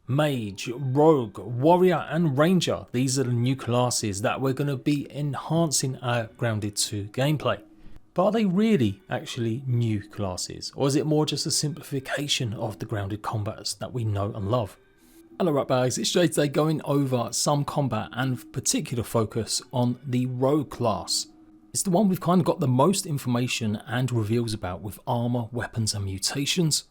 Mage, Rogue, Warrior and Ranger. These are the new classes that we're going to be enhancing our Grounded 2 gameplay. But are they really actually new classes, or is it more just a simplification of the Grounded combats that we know and love? Hello Ratbags, it's Jade today going over some combat and particular focus on the Rogue class. It's the one we've kind of got the most information and reveals about with armor, weapons and mutations.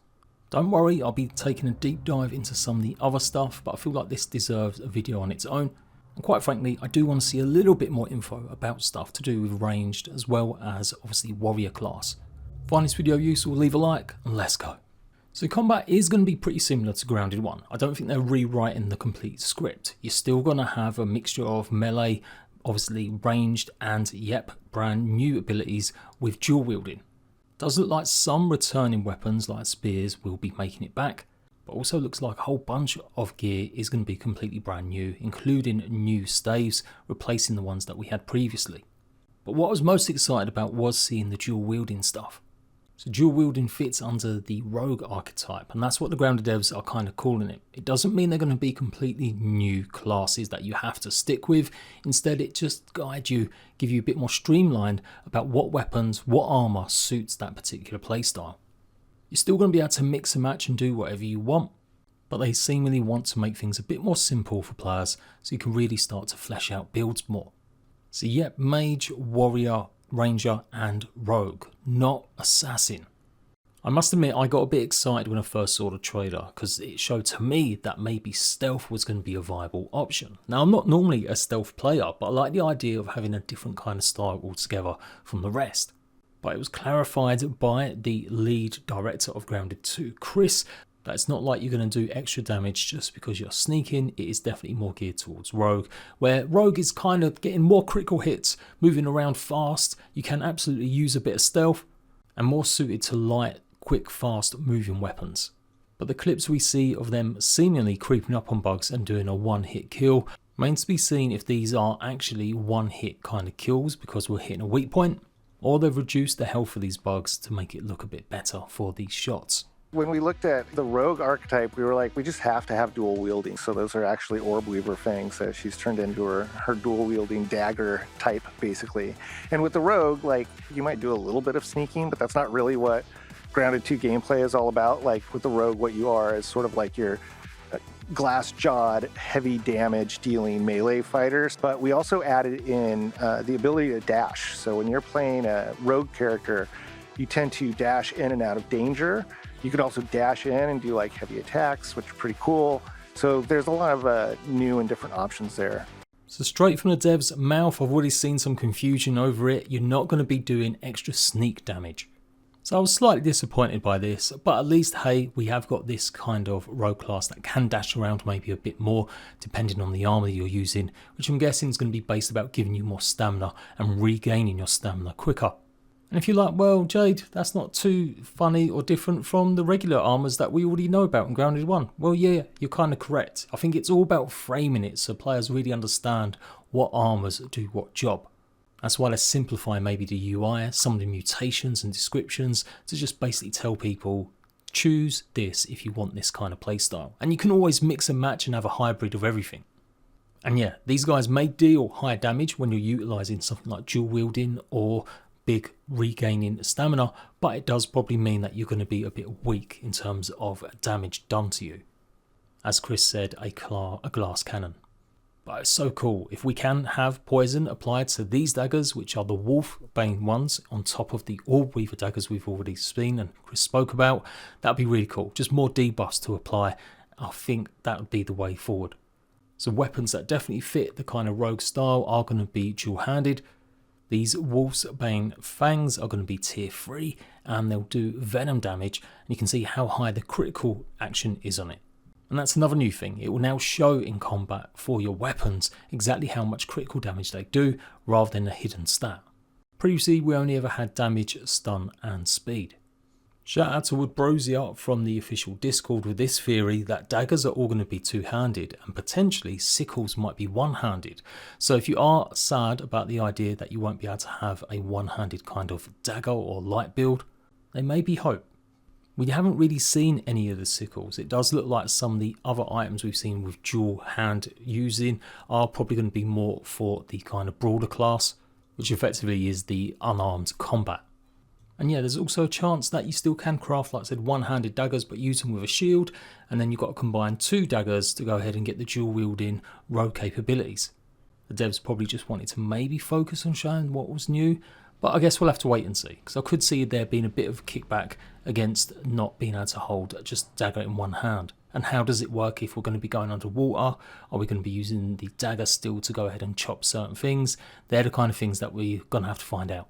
Don't worry, I'll be taking a deep dive into some of the other stuff, but I feel like this deserves a video on its own. And quite frankly, I do want to see a little bit more info about stuff to do with ranged as well as obviously warrior class. Find this video useful, leave a like and let's go. So combat is going to be pretty similar to Grounded 1. I don't think they're rewriting the complete script. You're still going to have a mixture of melee, obviously ranged and yep, brand new abilities with dual wielding. Does look like some returning weapons like spears will be making it back, but also looks like a whole bunch of gear is going to be completely brand new, including new staves replacing the ones that we had previously. But what I was most excited about was seeing the dual wielding stuff. So dual wielding fits under the rogue archetype, and that's what the Grounded devs are kind of calling it. It doesn't mean they're going to be completely new classes that you have to stick with. Instead, it just guides you, give you a bit more streamlined about what weapons, what armor suits that particular playstyle. You're still going to be able to mix and match and do whatever you want, but they seemingly want to make things a bit more simple for players so you can really start to flesh out builds more. So yep, mage, warrior, ranger and rogue, not assassin. I must admit I got a bit excited when I first saw the trailer because it showed to me that maybe stealth was going to be a viable option. Now I'm not normally a stealth player, but I like the idea of having a different kind of style altogether from the rest. But it was clarified by the lead director of Grounded 2, Chris, that it's not like you're going to do extra damage just because you're sneaking. It is definitely more geared towards rogue, where rogue is kind of getting more critical hits, moving around fast. You can absolutely use a bit of stealth and more suited to light, quick, fast moving weapons. But the clips we see of them seemingly creeping up on bugs and doing a one-hit kill remains to be seen if these are actually one-hit kind of kills because we're hitting a weak point, or they've reduced the health of these bugs to make it look a bit better for these shots. When we looked at the rogue archetype, we were like, we just have to have dual wielding. So those are actually orb weaver fangs that she's turned into her dual wielding dagger type, basically. And with the rogue, like, you might do a little bit of sneaking, but that's not really what Grounded 2 gameplay is all about. Like with the rogue, what you are is sort of like your glass-jawed, heavy damage dealing melee fighters. But we also added in the ability to dash. So when you're playing a rogue character, you tend to dash in and out of danger. You could also dash in and do like heavy attacks, which are pretty cool. So there's a lot of new and different options there. So straight from the dev's mouth, I've already seen some confusion over it. You're not going to be doing extra sneak damage. So I was slightly disappointed by this, but at least, hey, we have got this kind of rogue class that can dash around maybe a bit more depending on the armor you're using, which I'm guessing is going to be based about giving you more stamina and regaining your stamina quicker. And if you're like, well, Jade, that's not too funny or different from the regular armors that we already know about in Grounded 1. Well, yeah, you're kind of correct. I think it's all about framing it so players really understand what armors do what job. That's why let's simplify maybe the UI, some of the mutations and descriptions to just basically tell people, choose this if you want this kind of playstyle. And you can always mix and match and have a hybrid of everything. And yeah, these guys may deal high damage when you're utilizing something like dual wielding or big regaining stamina, but it does probably mean that you're going to be a bit weak in terms of damage done to you. As Chris said, a glass cannon. But it's so cool. If we can have poison applied to these daggers, which are the Wolfbane ones, on top of the Orb Weaver daggers we've already seen and Chris spoke about, that'd be really cool. Just more debuffs to apply. I think that would be the way forward. So weapons that definitely fit the kind of rogue style are going to be dual-handed. These Wolfbane fangs are going to be tier 3 and they'll do venom damage, and you can see how high the critical action is on it. And that's another new thing, it will now show in combat for your weapons exactly how much critical damage they do rather than a hidden stat. Previously we only ever had damage, stun and speed. Shout out to Woodbrosier from the official Discord with this theory that daggers are all going to be two-handed and potentially sickles might be one-handed. So if you are sad about the idea that you won't be able to have a one-handed kind of dagger or light build, there may be hope. We haven't really seen any of the sickles. It does look like some of the other items we've seen with dual hand using are probably going to be more for the kind of broader class, which effectively is the unarmed combat. And yeah, there's also a chance that you still can craft, like I said, one-handed daggers, but use them with a shield, and then you've got to combine 2 daggers to go ahead and get the dual wielding rogue capabilities. The devs probably just wanted to maybe focus on showing what was new, but I guess we'll have to wait and see, because I could see there being a bit of kickback against not being able to hold just dagger in one hand. And how does it work if we're going to be going underwater? Are we going to be using the dagger still to go ahead and chop certain things? They're the kind of things that we're going to have to find out.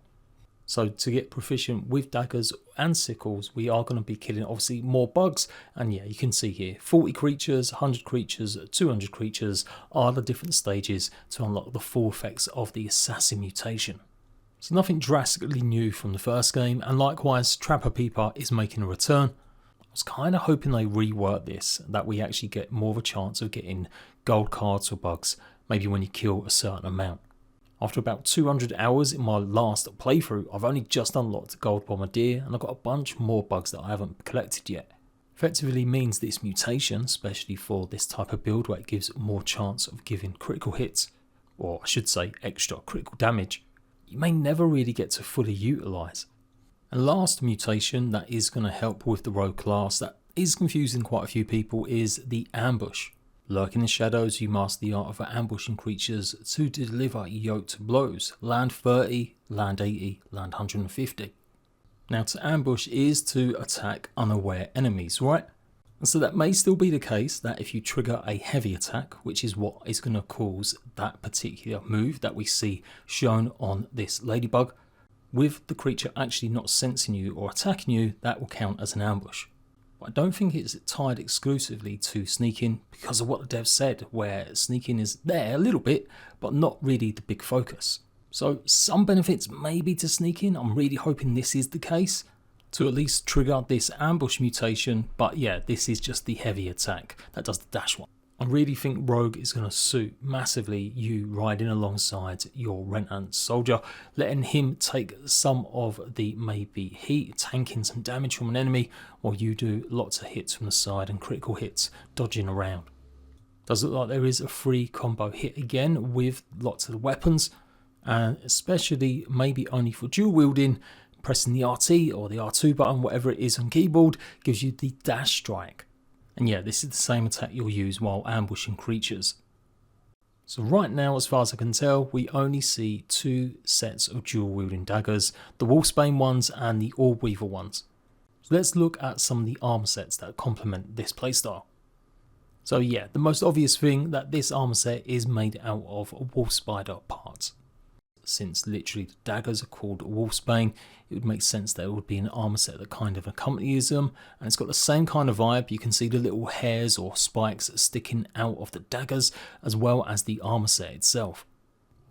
So to get proficient with daggers and sickles, we are going to be killing obviously more bugs. And yeah, you can see here, 40 creatures, 100 creatures, 200 creatures are the different stages to unlock the full effects of the assassin mutation. So nothing drastically new from the first game, and likewise Trapper Peeper is making a return. I was kind of hoping they rework this, that we actually get more of a chance of getting gold cards or bugs, maybe when you kill a certain amount. After about 200 hours in my last playthrough, I've only just unlocked Gold Bombardier, and I've got a bunch more bugs that I haven't collected yet. Effectively means this mutation, especially for this type of build where it gives more chance of giving critical hits, or I should say extra critical damage, you may never really get to fully utilise. And last mutation that is going to help with the rogue class that is confusing quite a few people is the ambush. Lurk in the shadows, you master the art of ambushing creatures to deliver yoked blows. Land 30, land 80, land 150. Now to ambush is to attack unaware enemies, right? And so that may still be the case that if you trigger a heavy attack, which is what is going to cause that particular move that we see shown on this ladybug, with the creature actually not sensing you or attacking you, that will count as an ambush. But I don't think it's tied exclusively to sneaking because of what the devs said, where sneaking is there a little bit, but not really the big focus. So some benefits may be to sneaking. I'm really hoping this is the case, to at least trigger this ambush mutation, but yeah, this is just the heavy attack that does the dash one. I really think Rogue is going to suit massively you riding alongside your Revenant soldier, letting him take some of the maybe heat, tanking some damage from an enemy, while you do lots of hits from the side and critical hits dodging around. Does look like there is a free combo hit again with lots of the weapons, and especially maybe only for dual wielding. Pressing the RT or the R2 button, whatever it is on keyboard, gives you the dash strike. And yeah, this is the same attack you'll use while ambushing creatures. So right now, as far as I can tell, we only see 2 sets of dual wielding daggers, the Wolfsbane ones and the Orb Weaver ones. So let's look at some of the armor sets that complement this playstyle. So yeah, the most obvious thing that this armor set is made out of wolf spider parts. Since literally the daggers are called Wolfsbane, it would make sense that it would be an armor set that kind of accompanies them, and it's got the same kind of vibe. You can see the little hairs or spikes sticking out of the daggers, as well as the armor set itself.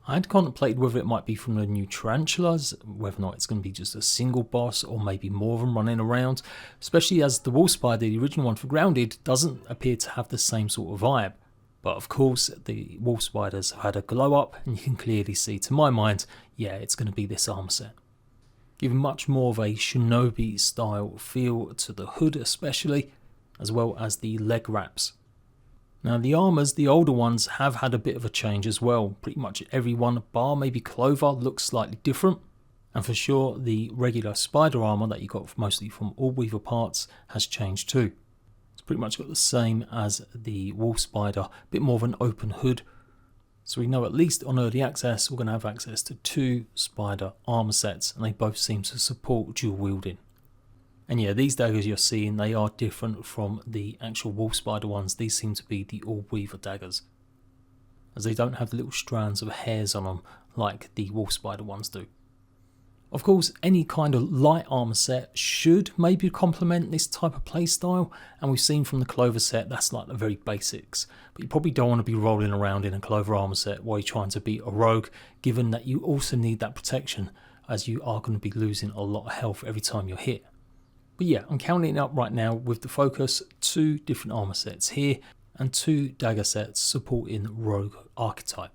I had contemplated whether it might be from the new Tarantulas, whether or not it's going to be just a single boss or maybe more of them running around, especially as the Wolf Spider, the original one for Grounded, doesn't appear to have the same sort of vibe. But of course, the wolf spiders have had a glow up, and you can clearly see, to my mind, yeah, it's going to be this armor set. Giving much more of a shinobi style feel to the hood especially, as well as the leg wraps. Now the armors, the older ones, have had a bit of a change as well. Pretty much every one, bar maybe Clover, looks slightly different. And for sure, the regular spider armor that you got mostly from Orb Weaver parts has changed too. Pretty much got the same as the Wolf Spider, a bit more of an open hood. So we know at least on early access we're going to have access to 2 spider armor sets, and they both seem to support dual wielding. And yeah, these daggers you're seeing, they are different from the actual Wolf Spider ones. These seem to be the Orb Weaver daggers, as they don't have the little strands of hairs on them like the Wolf Spider ones do. Of course, any kind of light armor set should maybe complement this type of playstyle, and we've seen from the Clover set that's like the very basics. But you probably don't want to be rolling around in a Clover armor set while you're trying to beat a rogue, given that you also need that protection, as you are going to be losing a lot of health every time you're hit. But yeah, I'm counting it up right now with the focus, 2 different armor sets here, and 2 dagger sets supporting rogue archetype.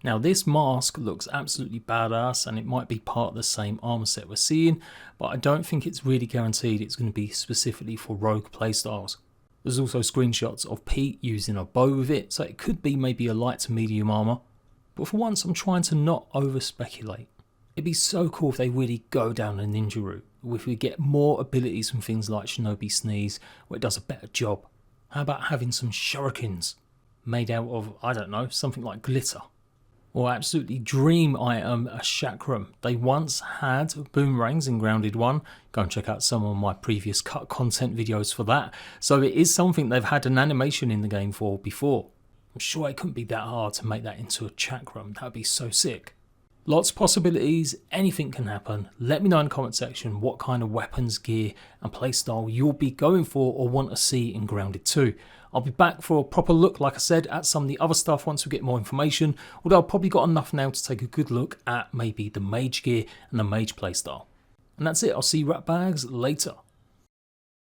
Now this mask looks absolutely badass and it might be part of the same armor set we're seeing, but I don't think it's really guaranteed it's going to be specifically for rogue playstyles. There's also screenshots of Pete using a bow with it, so it could be maybe a light to medium armor. But for once I'm trying to not over speculate. It'd be so cool if they really go down a ninja route, if we get more abilities from things like Shinobi Sneeze, where it does a better job. How about having some shurikens made out of, I don't know, something like glitter? Or absolutely dream item, a chakram. They once had boomerangs in Grounded 1. Go and check out some of my previous cut content videos for that. So it is something they've had an animation in the game for before. I'm sure it couldn't be that hard to make that into a chakram. That would be so sick. Lots of possibilities, anything can happen. Let me know in the comment section what kind of weapons, gear and playstyle you'll be going for or want to see in Grounded 2. I'll be back for a proper look, like I said, at some of the other stuff once we get more information, although I've probably got enough now to take a good look at maybe the mage gear and the mage playstyle. And that's it, I'll see you ratbags later.